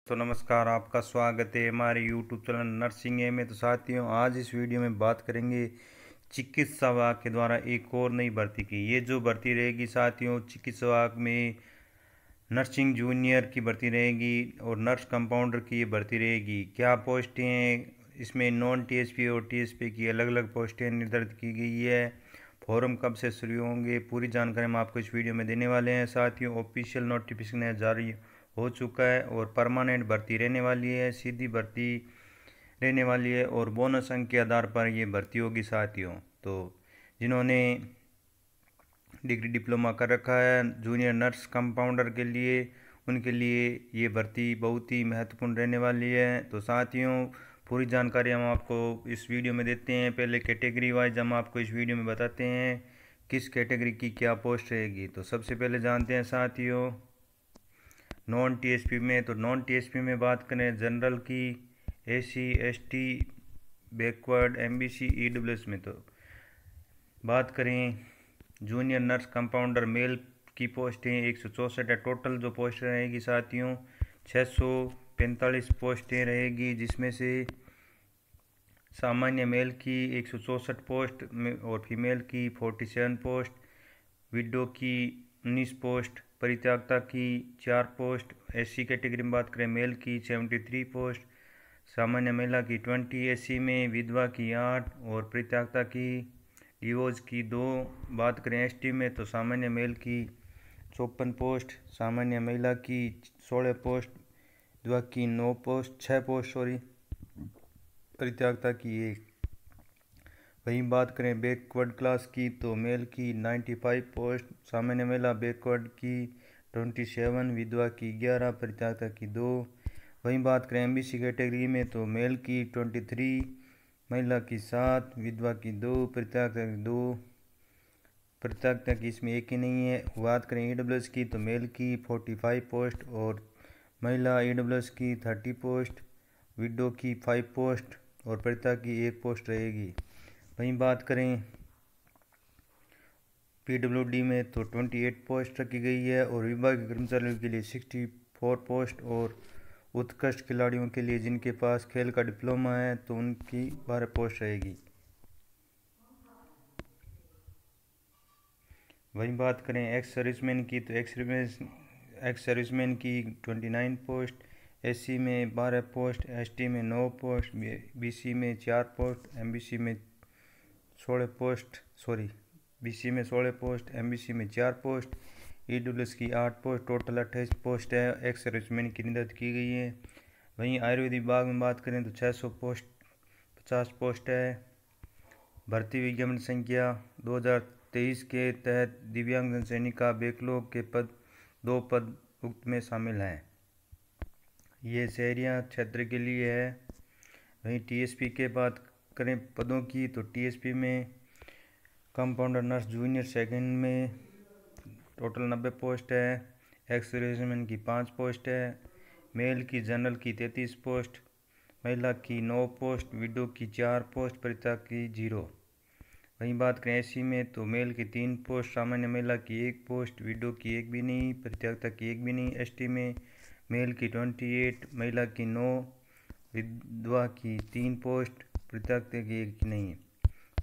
तो नमस्कार, आपका स्वागत है हमारे यूट्यूब चैनल नर्सिंग ए में। तो साथियों, आज इस वीडियो में बात करेंगे चिकित्सा विभाग के द्वारा एक और नई भर्ती की। ये जो भर्ती रहेगी साथियों, चिकित्सा विभाग में नर्सिंग जूनियर की भर्ती रहेगी और नर्स कंपाउंडर की ये भर्ती रहेगी। क्या पोस्टें हैं इसमें? नॉन टीएसपी और टीएसपी की अलग अलग पोस्टें निर्धारित की गई है। फॉर्म कब से शुरू होंगे, पूरी जानकारी हम आपको इस वीडियो में देने वाले हैं। साथियों, ऑफिशियल नोटिफिकेशन जारी हो चुका है और परमानेंट भर्ती रहने वाली है, सीधी भर्ती रहने वाली है और बोनस अंक के आधार पर ये भर्ती होगी साथियों। तो जिन्होंने डिग्री डिप्लोमा कर रखा है जूनियर नर्स कंपाउंडर के लिए, उनके लिए ये भर्ती बहुत ही महत्वपूर्ण रहने वाली है। तो साथियों, पूरी जानकारी हम आपको इस वीडियो में देते हैं। पहले कैटेगरी वाइज हम आपको इस वीडियो में बताते हैं किस कैटेगरी की क्या पोस्ट रहेगी। तो सबसे पहले जानते हैं साथियों नॉन टीएसपी में। तो नॉन टीएसपी में बात करें जनरल की, SC ST, backward, MBC, EWS में। तो बात करें जूनियर नर्स कंपाउंडर मेल की पोस्टें 164 है। टोटल जो पोस्ट रहेगी साथियों 645 पोस्टें रहेगी, जिसमें से सामान्य मेल की 164 पोस्ट और फीमेल की 47 पोस्ट, विडो की 19 पोस्ट, परित्यागता की 4 पोस्ट। एससी कैटेगरी में बात करें मेल की 73 पोस्ट, सामान्य महिला की 20 एससी में, विधवा की 8 और परित्यागता की डिवोर्स की 2। बात करें एसटी में तो सामान्य मेल की 54 पोस्ट, सामान्य महिला की 16 पोस्ट, विधवा की 9 पोस्ट 6 पोस्ट परित्यागता की 1। वहीं बात करें बैकवर्ड क्लास की तो मेल की 95 पोस्ट, सामान्य महिला बैकवर्ड की 27, विधवा की 11, परित्यागता की 2। वहीं बात करें एमबीसी कैटेगरी में तो मेल की 23, महिला की 7, विधवा की 2, परित्यागता की 2। परित्यागता की इसमें एक ही नहीं है। बात करें ईडब्ल्यूएस की तो मेल की 45 पोस्ट और महिला ईडब्ल्यूएस की 30 पोस्ट, विडो की 5 पोस्ट और परित्याग की 1 पोस्ट रहेगी। वहीं बात करें पीडब्ल्यूडी में तो 28 पोस्ट रखी गई है और विभागीय कर्मचारियों के लिए 64 पोस्ट और उत्कृष्ट खिलाड़ियों के लिए जिनके पास खेल का डिप्लोमा है तो उनकी 12 पोस्ट रहेगी। वहीं बात करें एक्स सर्विसमैन की तो एक्स सर्विसमैन की 29 पोस्ट, एससी में 12 पोस्ट, एसटी में 9 पोस्ट, बीसी में 4 पोस्ट, एमबीसी में 16 पोस्ट बीसी में 16 पोस्ट, एमबीसी में 4 पोस्ट, ईडब्ल्यूएस की 8 पोस्ट, टोटल 28 पोस्ट है एक्स सर्विसमैन की निर्धारित की गई है। वहीं आयुर्वेदिक विभाग में बात करें तो 600 पोस्ट 50 पोस्ट है। भर्ती विज्ञापन संख्या 2023 के तहत दिव्यांग सैनिका बैकलॉग के पद 2 पद उक्त में शामिल हैं। ये शहरिया क्षेत्र के लिए है। वहीं टीएसपी के बात करें पदों की तो टीएसपी में कंपाउंडर नर्स जूनियर सेकंड में टोटल 90 पोस्ट है। एक्स सर्विसमैन की 5 पोस्ट है, मेल की जनरल की 33 पोस्ट, महिला की 9 पोस्ट, विडो की 4 पोस्ट, परित्याग की 0। वहीं बात करें एससी में तो मेल की 3 पोस्ट, सामान्य महिला की 1 पोस्ट, विडो की 1 भी नहीं, परित्यागता की 1 भी नहीं। एसटी में मेल की 28, महिला की 9, विधवा की 3 पोस्ट, परित्यागता की 1 नहीं।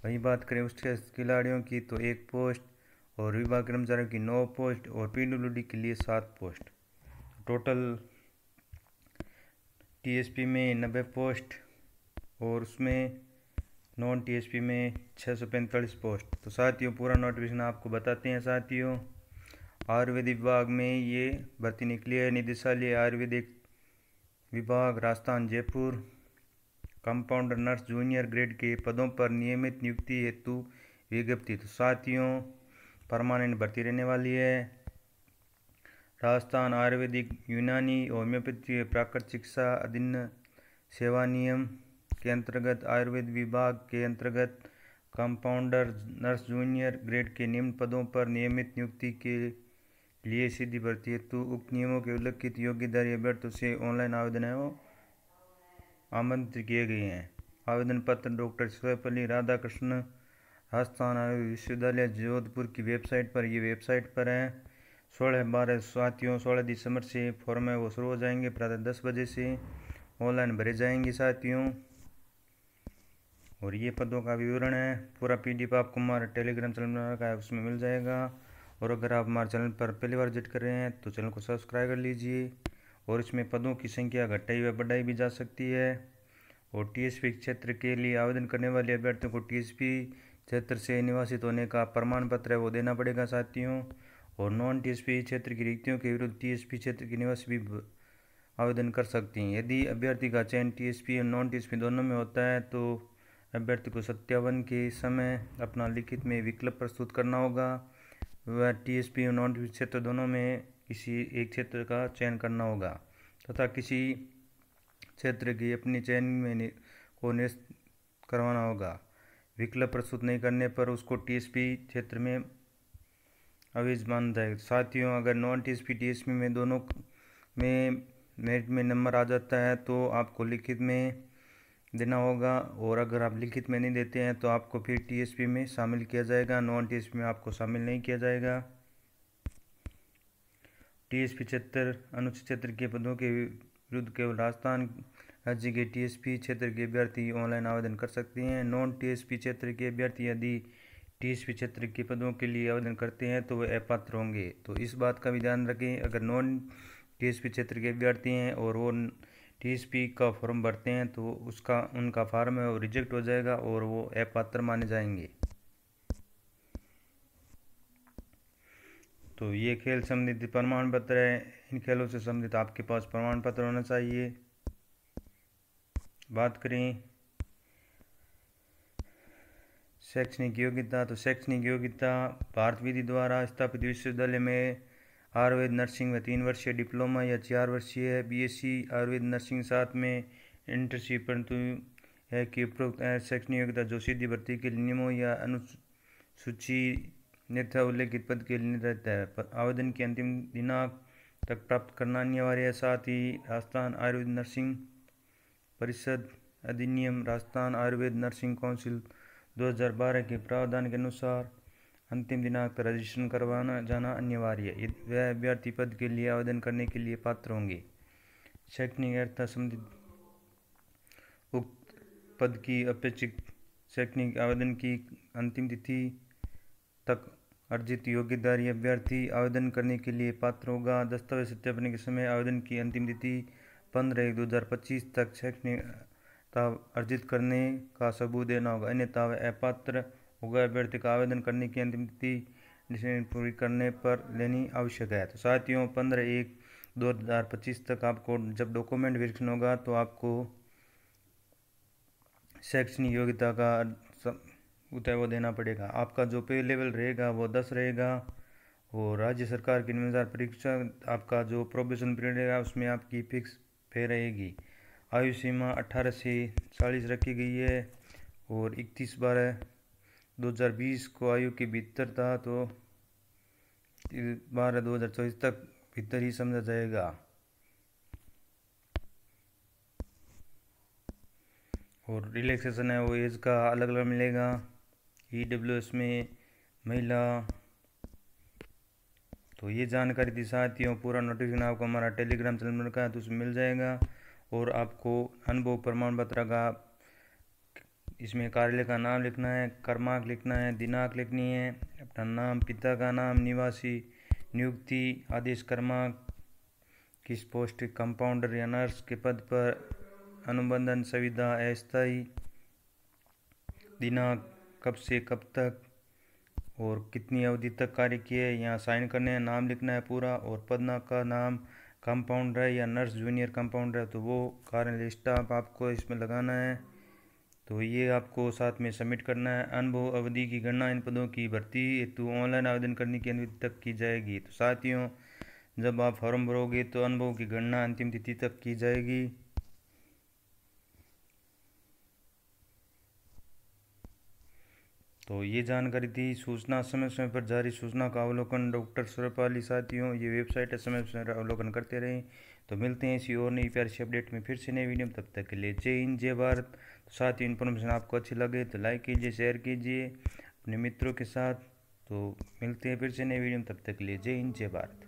वहीं बात करें उसके खिलाड़ियों की तो 1 पोस्ट और विभाग कर्मचारियों की 9 पोस्ट और पीडब्ल्यूडी के लिए 7 पोस्ट। टोटल टीएसपी में 90 पोस्ट और उसमें नॉन टीएसपी में 645 पोस्ट। तो साथियों, पूरा नोटिफिकेशन आपको बताते हैं। साथियों, आयुर्वेदिक विभाग में ये भर्ती निकली है। निदेशालय आयुर्वेदिक विभाग, Rajasthan, Jaipur. Compounder nurse junior grade के पदों पर नियमित नियुक्ति हेतु विज्ञप्ति। तो साथियों, परमानेंट भर्ती रहने वाली है। राजस्थान आयुर्वेदिक, यूनानी, होम्योपैथी, प्राकृतिक चिकित्सा अधीन सेवा नियम के अंतर्गत आयुर्वेद विभाग के अंतर्गत कंपाउंडर नर्स जूनियर ग्रेड के निम्न पदों पर नियमित नियुक्ति के लिए सीधी भर्ती हेतु उक्त नियमों के उल्लिखित योग्यधारी अभ्यर्थियों से ऑनलाइन आवेदन आमंत्रित किए गए हैं। आवेदन पत्र डॉक्टर सर्वपल्ली राधाकृष्ण राजस्थान आयुर्वेद विश्वविद्यालय जोधपुर की वेबसाइट पर है। 16/12 साथियों 16 दिसंबर से फॉर्म है वो शुरू हो जाएंगे। प्रातः 10 बजे से ऑनलाइन भरे जाएंगे साथियों। और ये पदों का विवरण है, पूरा PDF आपको हमारे टेलीग्राम चैनल में रखा है, उसमें मिल जाएगा। और अगर आप हमारे चैनल पर पहली बार विजिट कर रहे हैं तो चैनल को सब्सक्राइब कर लीजिए। और इसमें पदों की संख्या घटाई व बढ़ाई भी जा सकती है। और TSP क्षेत्र के लिए आवेदन करने वाले अभ्यर्थियों को TSP क्षेत्र से निवासित होने का प्रमाण पत्र है वो देना पड़ेगा साथियों। और नॉन TSP क्षेत्र की रिक्तियों के विरुद्ध TSP क्षेत्र के निवासी भी आवेदन कर सकती हैं। यदि अभ्यर्थी का चयन TSP और नॉन TSP दोनों में होता है तो अभ्यर्थी को सत्यापन के समय अपना लिखित में विकल्प प्रस्तुत करना होगा। वह TSP और नॉन TSP क्षेत्र दोनों में किसी एक क्षेत्र का चयन करना होगा तथा किसी क्षेत्र की अपनी चयन में को निरस्त करवाना होगा। विकल्प प्रस्तुत नहीं करने पर उसको TSP क्षेत्र में अवैध माना जाएगा। साथियों, अगर नॉन TSP TSP में दोनों में मेरिट में नंबर आ जाता है तो आपको लिखित में देना होगा। और अगर आप लिखित में नहीं देते हैं तो आपको फिर TSP में शामिल किया जाएगा, नॉन TSP में आपको शामिल नहीं किया जाएगा। TSP क्षेत्र अनुसूचित क्षेत्र के पदों के विरुद्ध केवल राजस्थान राज्य के TSP क्षेत्र के अभ्यर्थी ऑनलाइन आवेदन कर सकते हैं। नॉन TSP क्षेत्र के अभ्यर्थी यदि TSP क्षेत्र के पदों के लिए आवेदन करते हैं तो वे अपात्र होंगे। तो इस बात का भी ध्यान रखें। अगर नॉन TSP क्षेत्र के अभ्यर्थी हैं और वो TSP का फॉर्म भरते हैं तो उनका फॉर्म है वो रिजेक्ट हो जाएगा और वो अपात्र माने जाएंगे। तो ये खेल संबंधित प्रमाण पत्र है, इन खेलों से संबंधित आपके पास प्रमाण पत्र होना चाहिए। बात करें शैक्षणिक योग्यता, तो शैक्षणिक योग्यता भारत विधि द्वारा स्थापित विश्वविद्यालय में आयुर्वेद नर्सिंग में 3 वर्षीय डिप्लोमा या 4 वर्षीय BSc आयुर्वेद नर्सिंग साथ में इंटर्नशिप, परंतु है कि उपरोक्त शैक्षणिक योग्यता जो सीधी भर्ती के नियमों या अनुसूची निर्था उल्लेखित पद के लिए निर्धारित है, पर आवेदन की अंतिम दिनांक तक प्राप्त करना अनिवार्य है। साथ ही राजस्थान आयुर्वेद नर्सिंग परिषद अधिनियम, राजस्थान आयुर्वेद नर्सिंग काउंसिल 2012 के प्रावधान के अनुसार अंतिम दिनांक पर रजिस्ट्रेशन करवाना जाना अनिवार्य है। वह अभ्यर्थी पद के लिए आवेदन करने के लिए पात्र होंगे। शैक्षणिक अर्हता संबंधित उक्त पद की अपेक्षित शैक्षणिक आवेदन की अंतिम तिथि तक अर्जित योग्यधारी अभ्यर्थी आवेदन करने के लिए पात्र होगा। दस्तावेज सत्यापन के समय आवेदन की अंतिम तिथि 15/1/2025 तक शैक्षणिक अर्जित करने का सबूत देना होगा, अन्यथा वह अपात्र होगा। अभ्यर्थी का आवेदन करने की अंतिम तिथि पूरी करने पर लेनी आवश्यक है। तो साथियों 15/1/2025 तक आपको जब डॉक्यूमेंट वेरिफिकेशन होगा तो आपको शैक्षणिक योग्यता का उत्तर वो देना पड़ेगा। आपका जो पे लेवल रहेगा वो 10 रहेगा। और राज्य सरकार की नियमानुसार परीक्षा आपका जो प्रोबेशन पीरियड रहेगा उसमें आपकी फिक्स पे रहेगी। आयु सीमा 18 से 40 रखी गई है और 31/12/2020 को आयु के भीतर था तो 12/2024 तक भीतर ही समझा जाएगा। और रिलैक्सेशन है वो एज का अलग अलग मिलेगा। EWS में महिला। तो ये जानकारी थी साथियों, पूरा नोटिफिकेशन आपको हमारा टेलीग्राम चैनल में रखा है तो उसमें मिल जाएगा। और आपको अनुभव प्रमाण पत्र का इसमें कार्यालय का नाम लिखना है, क्रमांक लिखना है, दिनांक लिखनी है, अपना नाम, पिता का नाम, निवासी, नियुक्ति, आदेश क्रमांक, किस पोस्ट कंपाउंडर या नर्स के पद पर, अनुबंधन सुविधा अस्थायी, दिनांक कब से कब तक और कितनी अवधि तक कार्य किए, यहाँ साइन करने हैं, नाम लिखना है पूरा। और पद का नाम कंपाउंडर है या नर्स जूनियर कंपाउंडर है तो वो कार्यालय स्टाफ आपको इसमें लगाना है। तो ये आपको साथ में सबमिट करना है। अनुभव अवधि की गणना इन पदों की भर्ती हेतु ऑनलाइन आवेदन करने की अनुमति तक की जाएगी। तो साथियों जब आप फॉर्म भरोगे तो अनुभव की गणना अंतिम तिथि तक की जाएगी। तो ये जानकारी थी। सूचना समय समय पर जारी सूचना का अवलोकन डॉक्टर सर्वपाली। साथियों ये वेबसाइट है, समय समय अवलोकन करते रहें। तो मिलते हैं इसी और नई प्यारी सी अपडेट में फिर से नई वीडियो में, तब तक के लिए जय हिंद जय भारत। तो साथ ही इन्फॉर्मेशन आपको अच्छी लगे तो लाइक कीजिए, शेयर कीजिए अपने मित्रों के साथ। तो मिलते हैं फिर से नई वीडियो में, तब तक के लिए जय हिंद जय भारत।